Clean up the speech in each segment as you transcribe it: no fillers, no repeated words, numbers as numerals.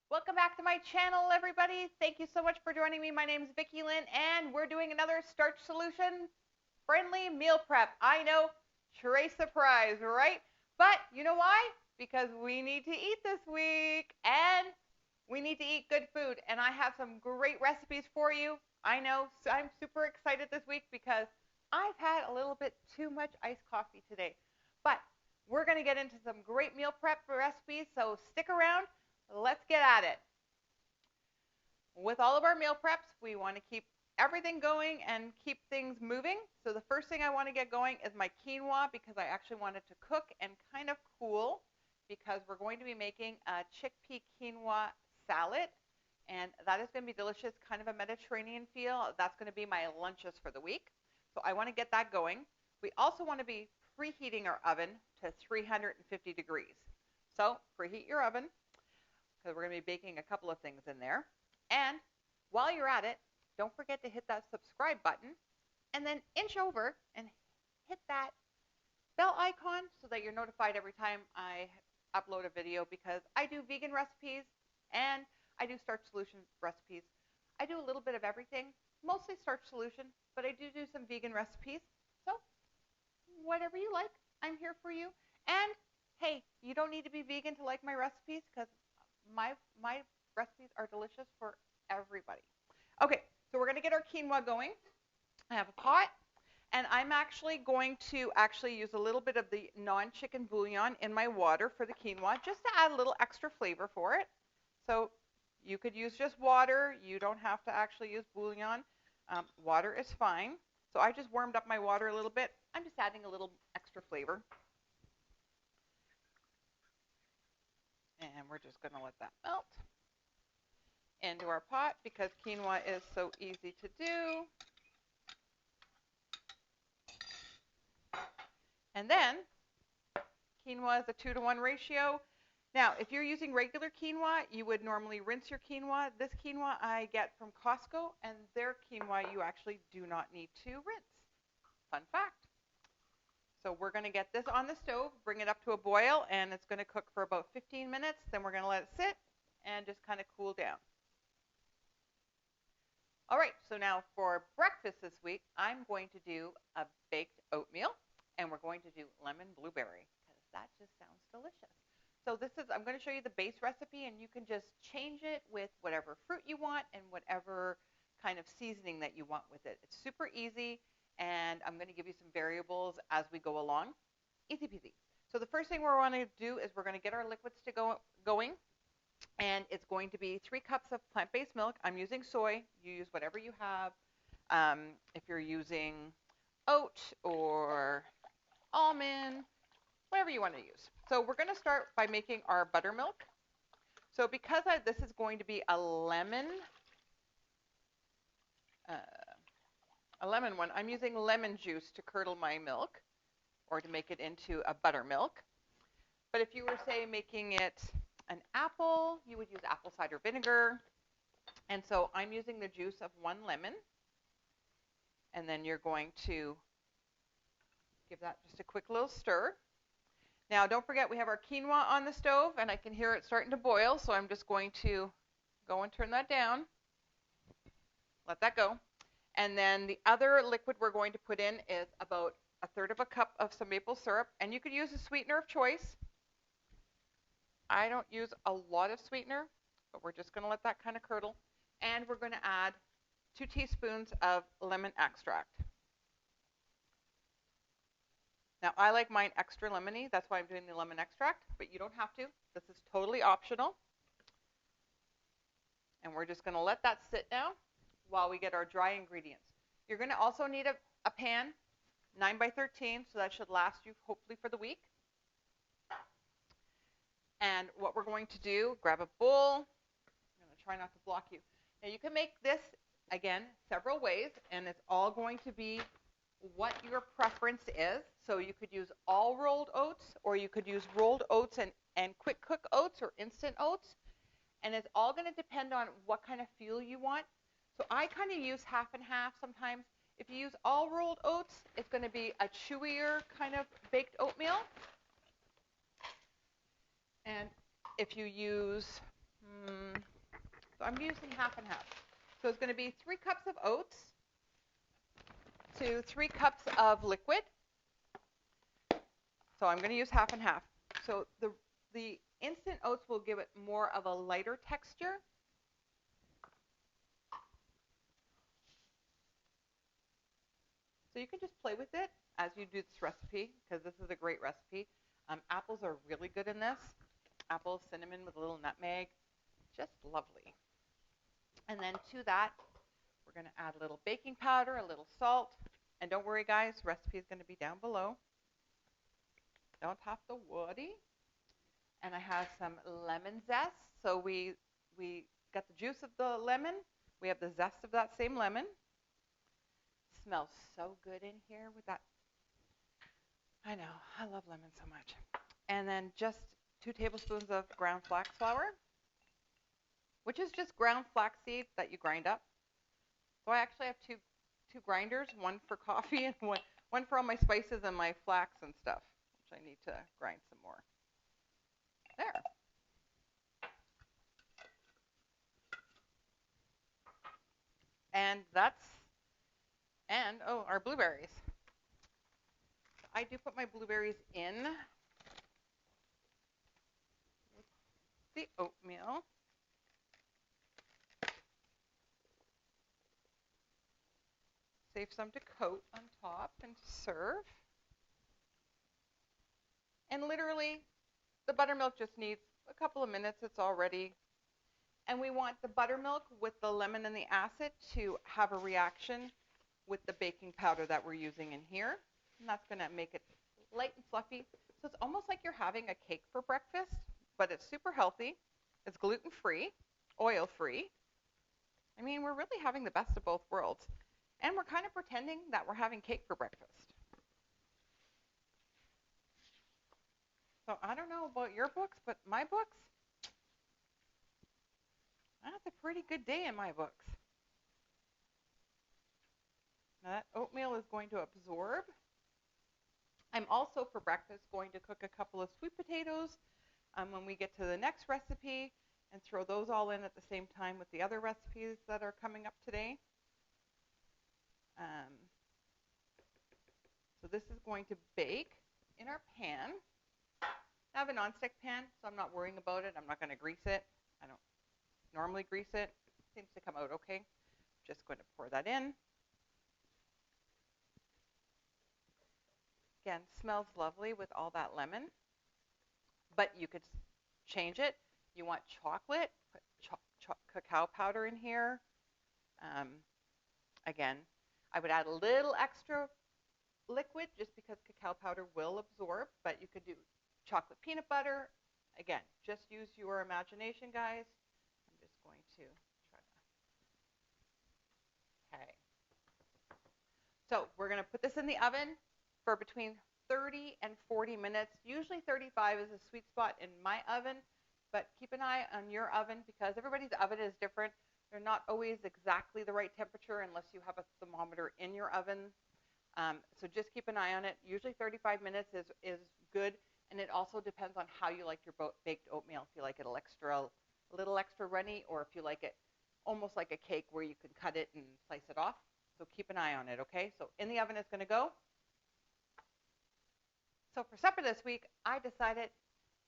Welcome back to my channel, everybody. Thank you so much for joining me. My name is Vicki-Lynne, and we're doing another Starch Solution friendly meal prep. I know, Trace surprise, right? But you know why? Because we need to eat this week, and we need to eat good food. And I have some great recipes for you. I know, so I'm super excited this week because I've had a little bit too much iced coffee today. But we're going to get into some great meal prep recipes, so stick around. Let's get at it. With all of our meal preps, we want to keep everything going and keep things moving. So the first thing I want to get going is my quinoa, because I actually want it to cook and kind of cool, because we're going to be making a chickpea quinoa salad, and that is going to be delicious, kind of a Mediterranean feel. That's going to be my lunches for the week. So I want to get that going. We also want to be preheating our oven to 350 degrees. So preheat your oven, because we're going to be baking a couple of things in there. And while you're at it, don't forget to hit that subscribe button, and then inch over and hit that bell icon so that you're notified every time I upload a video, because I do vegan recipes and I do Starch Solution recipes. I do a little bit of everything, mostly Starch Solution, but I do some vegan recipes. So whatever you like, I'm here for you. And hey, you don't need to be vegan to like my recipes, because my recipes are delicious for everybody. Okay, so we're going to get our quinoa going. I have a pot, and I'm actually going to use a little bit of the non-chicken bouillon in my water for the quinoa, just to add a little extra flavor for it. So you could use just water. You don't have to actually use bouillon. Water is fine. So I just warmed up my water a little bit. I'm just adding a little extra flavor. And we're just going to let that melt into our pot, because quinoa is so easy to do. And then quinoa is a 2-to-1 ratio. Now, if you're using regular quinoa, you would normally rinse your quinoa. This quinoa I get from Costco, and their quinoa you actually do not need to rinse. Fun fact. So we're going to get this on the stove, bring it up to a boil, and it's going to cook for about 15 minutes. Then we're going to let it sit and just kind of cool down. All right, so now for breakfast this week, I'm going to do a baked oatmeal, and we're going to do lemon blueberry, because that just sounds delicious. So I'm going to show you the base recipe, and you can just change it with whatever fruit you want and whatever kind of seasoning that you want with it. It's super easy, and I'm going to give you some variables as we go along. Easy peasy. So the first thing we're going to do is we're going to get our liquids going. And it's going to be 3 cups of plant-based milk. I'm using soy. You use whatever you have. If you're using oat or almond, whatever you want to use. So we're going to start by making our buttermilk. So because this is going to be a lemon one, I'm using lemon juice to curdle my milk, or to make it into a buttermilk. But if you were, say, making it an apple, you would use apple cider vinegar. And so I'm using the juice of 1 lemon. And then you're going to give that just a quick little stir. Now, don't forget, we have our quinoa on the stove, and I can hear it starting to boil. So I'm just going to go and turn that down. Let that go. And then the other liquid we're going to put in is about 1/3 of a cup of some maple syrup. And you could use a sweetener of choice. I don't use a lot of sweetener, but we're just going to let that kind of curdle. And we're going to add 2 teaspoons of lemon extract. Now, I like mine extra lemony. That's why I'm doing the lemon extract, but you don't have to. This is totally optional. And we're just going to let that sit now while we get our dry ingredients. You're going to also need a pan, 9 by 13, so that should last you hopefully for the week. And what we're going to do, grab a bowl. I'm going to try not to block you. Now, you can make this, again, several ways, and it's all going to be what your preference is. So you could use all rolled oats, or you could use rolled oats and quick cook oats or instant oats. And it's all going to depend on what kind of feel you want. So I kind of use half and half sometimes. If you use all rolled oats, it's going to be a chewier kind of baked oatmeal. And if you use So I'm using half and half. So it's going to be 3 cups of oats to 3 cups of liquid. So I'm going to use half and half. So the instant oats will give it more of a lighter texture. So you can just play with it as you do this recipe, because this is a great recipe. Apples are really good in this. Apples, cinnamon with a little nutmeg, just lovely. And then to that, we're going to add a little baking powder, a little salt. And don't worry, guys, recipe is going to be down below. Don't have to worry. And I have some lemon zest. So we got the juice of the lemon. We have the zest of that same lemon. Smells so good in here with that. I know, I love lemon so much. And then just 2 tablespoons of ground flax flour, which is just ground flax seeds that you grind up. So I actually have two grinders, one for coffee and one for all my spices and my flax and stuff, which I need to grind some more. There. And our blueberries. I do put my blueberries in the oatmeal. Save some to coat on top and serve. And literally, the buttermilk just needs a couple of minutes. It's all ready. And we want the buttermilk with the lemon and the acid to have a reaction with the baking powder that we're using in here. And that's going to make it light and fluffy. So it's almost like you're having a cake for breakfast, but it's super healthy. It's gluten-free, oil-free. I mean, we're really having the best of both worlds. And we're kind of pretending that we're having cake for breakfast. So I don't know about your books, but my books, that's a pretty good day in my books. Now that oatmeal is going to absorb. I'm also for breakfast going to cook a couple of sweet potatoes when we get to the next recipe and throw those all in at the same time with the other recipes that are coming up today. So this is going to bake in our pan. I have a nonstick pan, so I'm not worrying about it. I'm not going to grease it. I don't normally grease it. It seems to come out okay. Just going to pour that in. Again, smells lovely with all that lemon, but you could change it. You want chocolate, put cacao powder in here. Again, I would add a little extra liquid just because cacao powder will absorb, but you could do chocolate peanut butter. Again, just use your imagination, guys. I'm just going to try to. Okay. So we're going to put this in the oven for between 30 and 40 minutes. Usually 35 is a sweet spot in my oven, but keep an eye on your oven because everybody's oven is different. They're not always exactly the right temperature unless you have a thermometer in your oven. So just keep an eye on it. Usually 35 minutes is good, and it also depends on how you like your baked oatmeal. If you like it a little extra runny, or if you like it almost like a cake where you can cut it and slice it off. So keep an eye on it, okay? So in the oven it's going to go. So for supper this week, I decided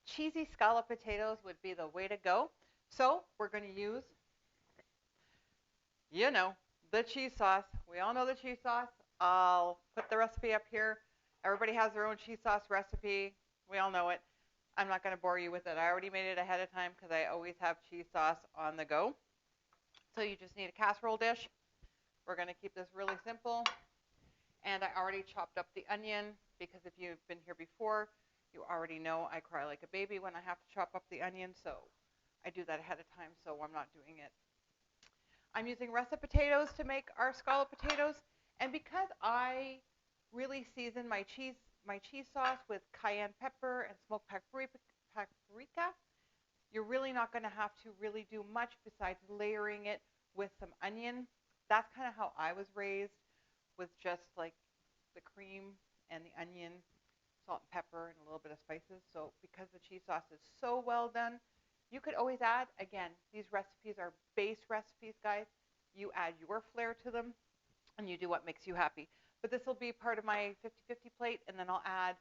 cheesy scallop potatoes would be the way to go. So we're going to use, the cheese sauce. We all know the cheese sauce. I'll put the recipe up here. Everybody has their own cheese sauce recipe. We all know it. I'm not going to bore you with it. I already made it ahead of time because I always have cheese sauce on the go. So you just need a casserole dish. We're going to keep this really simple. And I already chopped up the onion because if you've been here before, you already know I cry like a baby when I have to chop up the onion. So I do that ahead of time, so I'm not doing it. I'm using russet potatoes to make our scallop potatoes. And because I really season my cheese sauce with cayenne pepper and smoked paprika, you're really not going to have to really do much besides layering it with some onion. That's kind of how I was raised, with just like the cream and the onion, salt and pepper, and a little bit of spices. So because the cheese sauce is so well done, You could always add, again, these recipes are base recipes, guys. You add your flair to them and you do what makes you happy. But this will be part of my 50-50 plate, and then I'll add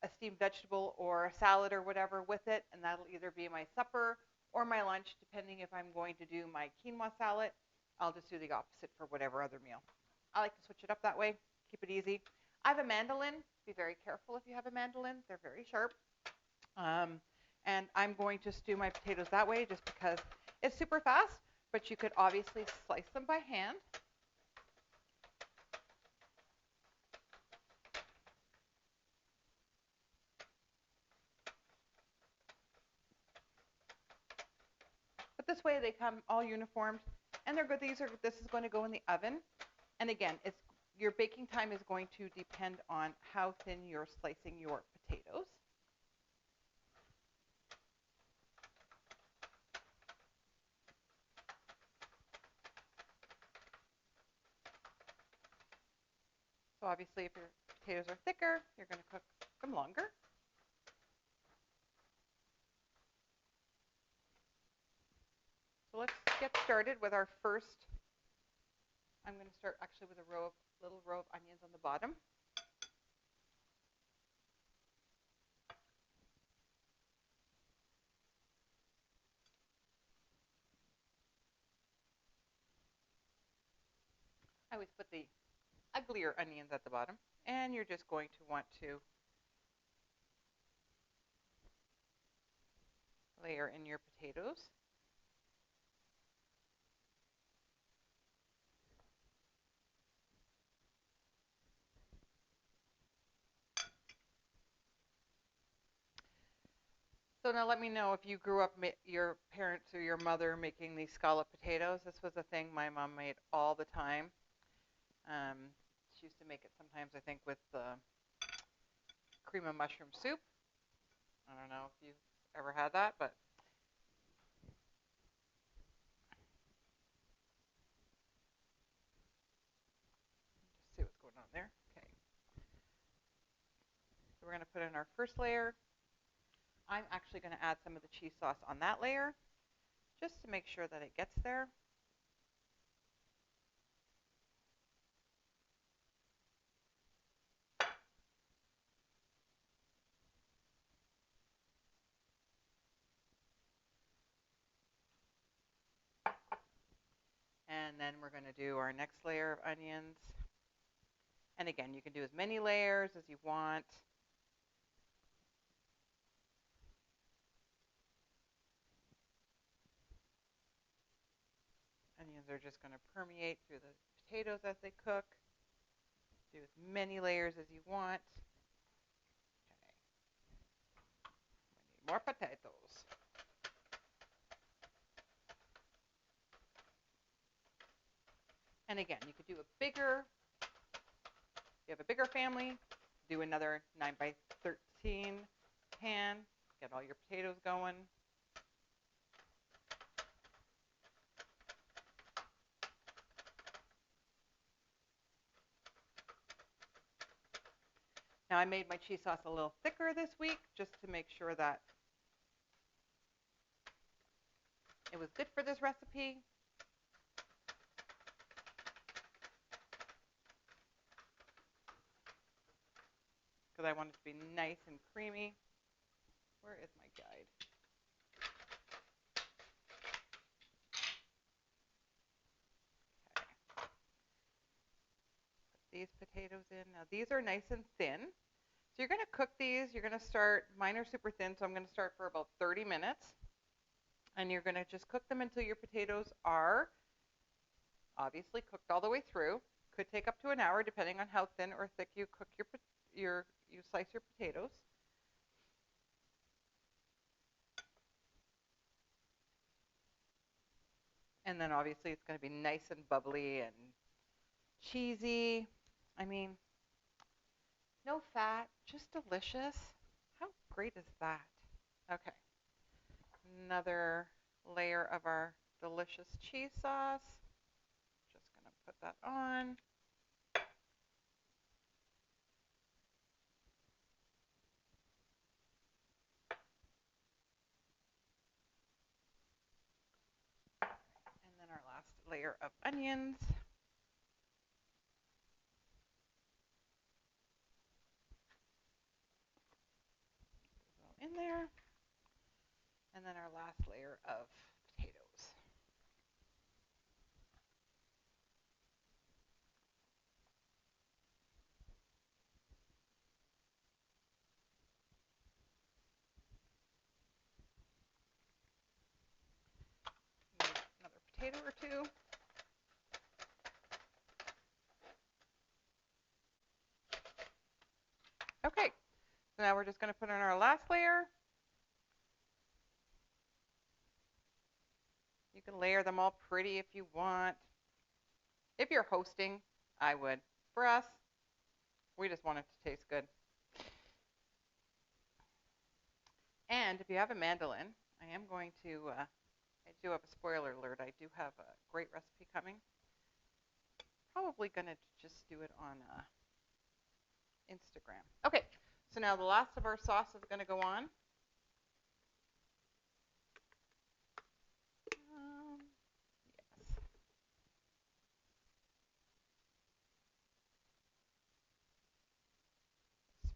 a steamed vegetable or a salad or whatever with it, and that'll either be my supper or my lunch, depending if I'm going to do my quinoa salad. I'll just do the opposite for whatever other meal. I like to switch it up that way, keep it easy. I have a mandolin. Be very careful if you have a mandolin. They're very sharp. And I'm going to stew my potatoes that way just because it's super fast, but you could obviously slice them by hand. But this way they come all uniformed and they're good. This is going to go in the oven. And again, your baking time is going to depend on how thin you're slicing your potatoes. So obviously if your potatoes are thicker, you're going to cook them longer. So let's get started with our first. I'm going to start actually with a little row of onions on the bottom. I always put the uglier onions at the bottom, and you're just going to want to layer in your potatoes. So now let me know if you grew up, your parents or your mother making these scallop potatoes. This was a thing my mom made all the time. She used to make it sometimes, I think, with cream of mushroom soup. I don't know if you've ever had that, but just see what's going on there. Okay. So we're going to put in our first layer. I'm actually going to add some of the cheese sauce on that layer just to make sure that it gets there. And then we're going to do our next layer of onions. And again, you can do as many layers as you want. Onions are just going to permeate through the potatoes as they cook. Do as many layers as you want. Okay. We need more potatoes. And again, you could do if you have a bigger family, do another 9x13 pan. Get all your potatoes going. Now I made my cheese sauce a little thicker this week just to make sure that it was good for this recipe. Because I want it to be nice and creamy. Where is my guide? Okay. Put these potatoes in. Now these are nice and thin. So you're going to cook these. You're going to start, mine are super thin, so I'm going to start for about 30 minutes. And you're going to just cook them until your potatoes are obviously cooked all the way through. Could take up to an hour depending on how thin or thick you cook you slice your potatoes. And then obviously it's going to be nice and bubbly and cheesy. I mean, no fat, just delicious. How great is that? Okay. Another layer of our delicious cheese sauce. Just going to put that on. layer of onions. In there. And then our last layer of potatoes. Another potato or two. Okay, so now we're just going to put in our last layer. You can layer them all pretty if you want. If you're hosting, I would. For us, we just want it to taste good. And if you have a mandolin, I am going to, I do have a spoiler alert. I do have a great recipe coming. Probably going to just do it on Instagram. Okay, so now the last of our sauce is going to go on. Yes.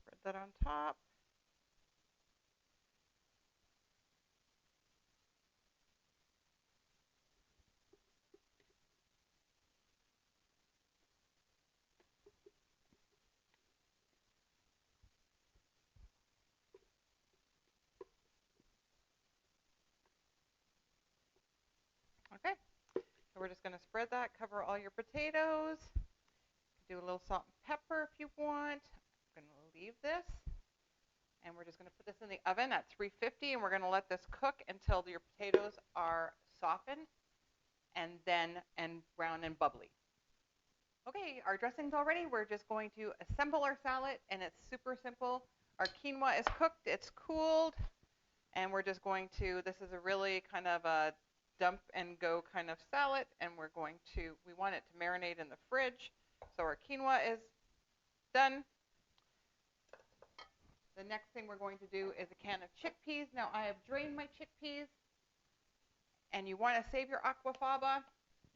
Spread that on top. Okay, so we're just going to spread that, cover all your potatoes. Do a little salt and pepper if you want. I'm going to leave this. And we're just going to put this in the oven at 350, and we're going to let this cook until your potatoes are softened and brown and bubbly. Okay, our dressing's all ready. We're just going to assemble our salad, and it's super simple. Our quinoa is cooked, it's cooled, and we're just going to, this is a really kind of a dump and go kind of salad, and we want it to marinate in the fridge. So our quinoa is done. The next thing we're going to do is a can of chickpeas. Now I have drained my chickpeas, and you want to save your aquafaba.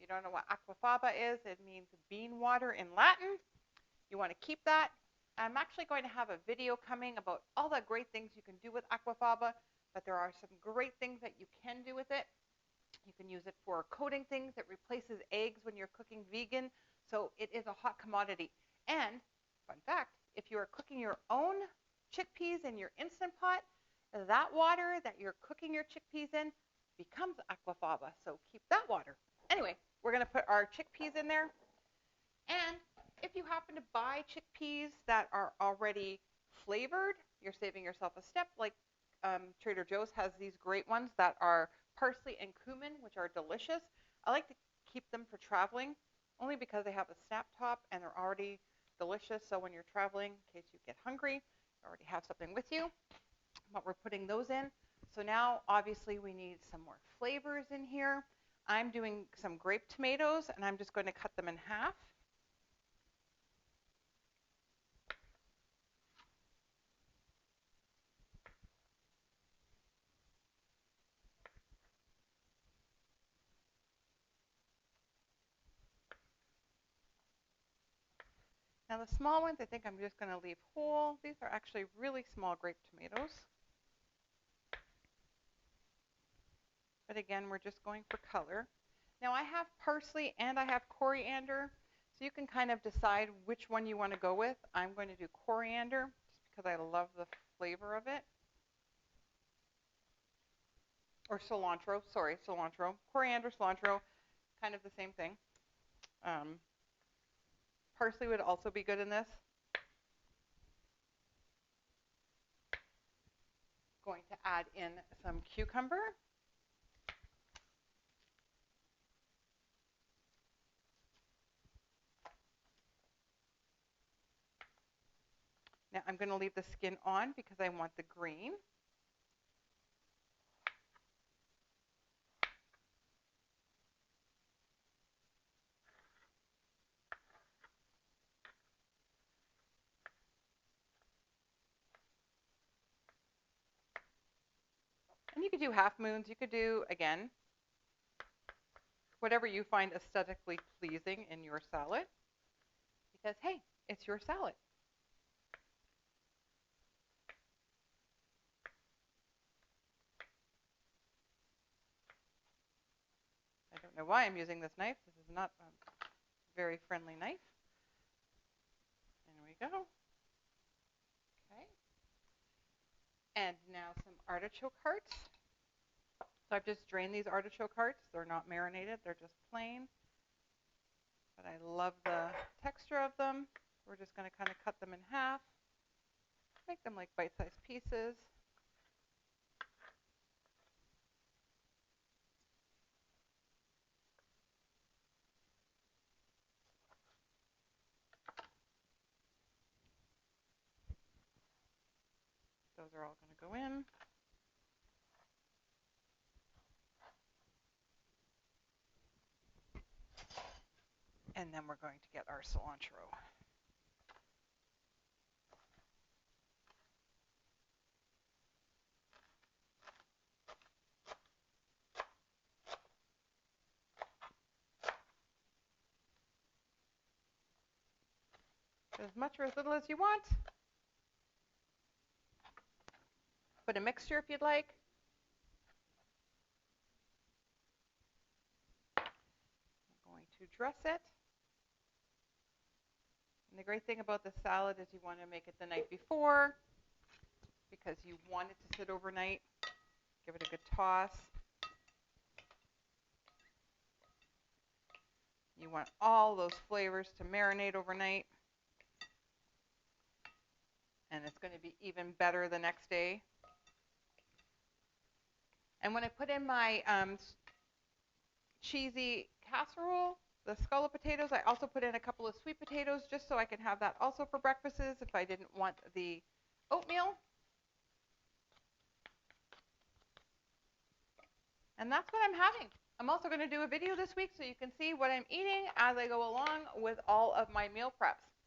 You don't know what aquafaba is. It means bean water in Latin. You want to keep that. I'm actually going to have a video coming about all the great things you can do with aquafaba, but there are some great things that you can do with it. You can use it for coating things. It replaces eggs when you're cooking vegan, so it is a hot commodity. And fun fact, if you are cooking your own chickpeas in your Instant Pot, that water that you're cooking your chickpeas in becomes aquafaba, so keep that water. Anyway, we're going to put our chickpeas in there. And if you happen to buy chickpeas that are already flavored, you're saving yourself a step. Like Trader Joe's has these great ones that are parsley and cumin, which are delicious. I like to keep them for traveling, only because they have a snap top and they're already delicious. So when you're traveling, in case you get hungry, you already have something with you. But we're putting those in. So now, obviously, we need some more flavors in here. I'm doing some grape tomatoes, and I'm just going to cut them in half. Now the small ones, I think I'm just going to leave whole. These are actually really small grape tomatoes. But again, we're just going for color. Now I have parsley and I have coriander, so you can kind of decide which one you want to go with. I'm going to do coriander just because I love the flavor of it. Or cilantro, sorry, cilantro. Coriander, cilantro, kind of the same thing. Parsley would also be good in this. Going to add in some cucumber. Now I'm going to leave the skin on because I want the green. And you could do half moons. You could do, again, whatever you find aesthetically pleasing in your salad, because hey, it's your salad. I don't know why I'm using this knife. This is not a very friendly knife. There we go. Okay. And now some artichoke hearts. So I've just drained these artichoke hearts. They're not marinated. They're just plain. But I love the texture of them. We're just going to kind of cut them in half. Make them like bite-sized pieces. Those are all going to go in. And then we're going to get our cilantro. As much or as little as you want. Put a mixture if you'd like. I'm going to dress it. And the great thing about the salad is you want to make it the night before because you want it to sit overnight. Give it a good toss. You want all those flavors to marinate overnight. And it's going to be even better the next day. And when I put in my cheesy casserole, the scallop potatoes, I also put in a couple of sweet potatoes just so I can have that also for breakfasts if I didn't want the oatmeal. And that's what I'm having. I'm also going to do a video this week so you can see what I'm eating as I go along with all of my meal preps.